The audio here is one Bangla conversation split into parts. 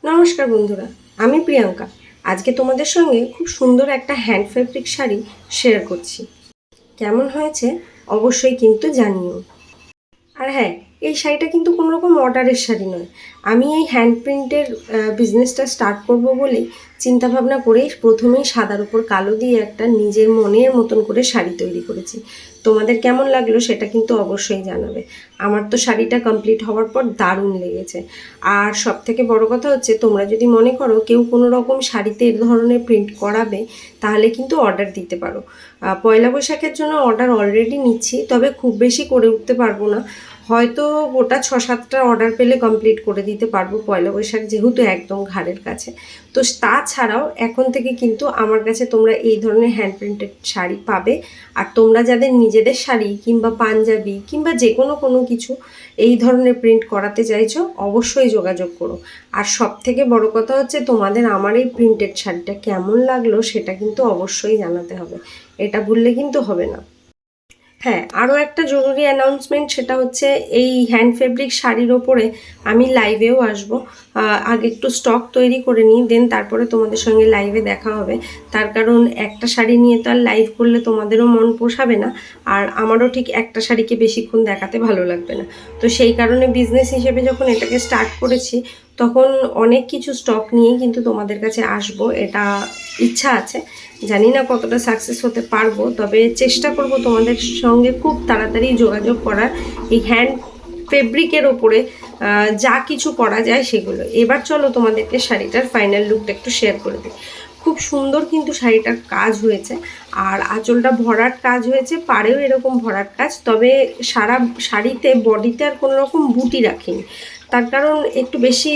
নমস্কার বন্ধুরা, আমি প্রিয়াঙ্কা। আজকে তোমাদের সঙ্গে খুব সুন্দর একটা হ্যান্ড ফেব্রিক শাড়ি শেয়ার করছি। কেমন হয়েছে অবশ্যই কিন্তু জানিও। আর হ্যাঁ, এই শাড়িটা কিন্তু কোনো রকম অর্ডারের শাড়ি নয়। আমি এই হ্যান্ড প্রিন্টের বিজনেসটা স্টার্ট করব বলেই চিন্তাভাবনা করে প্রথমেই সাদার উপর কালো দিয়ে একটা নিজের মনের মতন করে শাড়ি তৈরি করেছি। তোমাদের কেমন লাগলো সেটা কিন্তু অবশ্যই জানাবে। আমার তো শাড়িটা কমপ্লিট হওয়ার পর দারুণ লেগেছে। আর সব থেকে বড় কথা হচ্ছে, তোমরা যদি মনে করো কেউ কোনো রকম শাড়িতে এ ধরনের প্রিন্ট করাবে, তাহলে কিন্তু অর্ডার দিতে পারো। পয়লা বৈশাখের জন্য অর্ডার অলরেডি নিচ্ছি, তবে খুব বেশি করে উঠতে পারবো না। হয়তো গোটা 6-7টা অর্ডার পেলে কমপ্লিট করে দিতে পারবো, পয়লা বৈশাখ যেহেতু একদম ঘাড়ের কাছে। তো তাছাড়াও এখন থেকে কিন্তু আমার কাছে তোমরা এই ধরনের হ্যান্ড প্রিন্টেড শাড়ি পাবে। আর তোমরা যাদের নিজেদের শাড়ি কিংবা পাঞ্জাবি কিংবা যে কোনো কিছু এই ধরনের প্রিন্ট করাতে চাইছো, অবশ্যই যোগাযোগ করো। আর সব থেকে বড় কথা হচ্ছে, তোমাদের আমার এই প্রিন্টেড শাড়িটা কেমন লাগলো সেটা কিন্তু অবশ্যই জানাতে হবে। এটা ভুললে কিন্তু হবে না। হ্যাঁ, আরও একটা জরুরি অ্যানাউন্সমেন্ট, সেটা হচ্ছে এই হ্যান্ড ফেব্রিক শাড়ির ওপরে আমি লাইভেও আসবো। আগে একটু স্টক তৈরি করে নিই, দেন তারপরে তোমাদের সঙ্গে লাইভে দেখা হবে। তার কারণ একটা শাড়ি নিয়ে তো আর লাইভ করলে তোমাদেরও মন পোষাবে না, আর আমারও ঠিক একটা শাড়িকে বেশিক্ষণ দেখাতে ভালো লাগবে না। তো সেই কারণে বিজনেস হিসেবে যখন এটাকে স্টার্ট করেছি, তখন অনেক কিছু স্টক নিয়েই কিন্তু তোমাদের কাছে আসবো, এটা ইচ্ছা আছে। জানি না কতটা সাকসেস হতে পারবো, তবে চেষ্টা করব তোমাদের সঙ্গে খুব তাড়াতাড়ি যোগাযোগ করার এই হ্যান্ড ফেব্রিকের ওপরে যা কিছু করা যায় সেগুলো। এবার চলো তোমাদেরকে শাড়িটার ফাইনাল লুকটা একটু শেয়ার করে দিই। খুব সুন্দর কিন্তু শাড়িটার কাজ হয়েছে, আর আঁচলটা ভরাট কাজ হয়েছে, পাড়েও এরকম ভরাট কাজ। তবে সারা শাড়িতে বডিতে আর কোনো রকম বুটি রাখিনি, তার কারণ একটু বেশি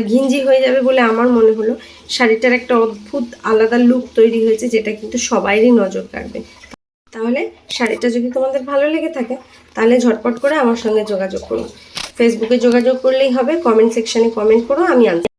ঘিঞ্জি হয়ে যাবে বলে আমার মনে হলো। শাড়িটার একটা অদ্ভুত আলাদা লুক তৈরি হয়েছে, যেটা কিন্তু সবাইরই নজর কাড়বে। তাহলে শাড়িটা যদি তোমাদের ভালো লেগে থাকে, তাহলে ঝটপট করে আমার সঙ্গে যোগাযোগ করো। ফেসবুকে যোগাযোগ করলেই হবে, কমেন্ট সেকশানে কমেন্ট করো, আমি আনসার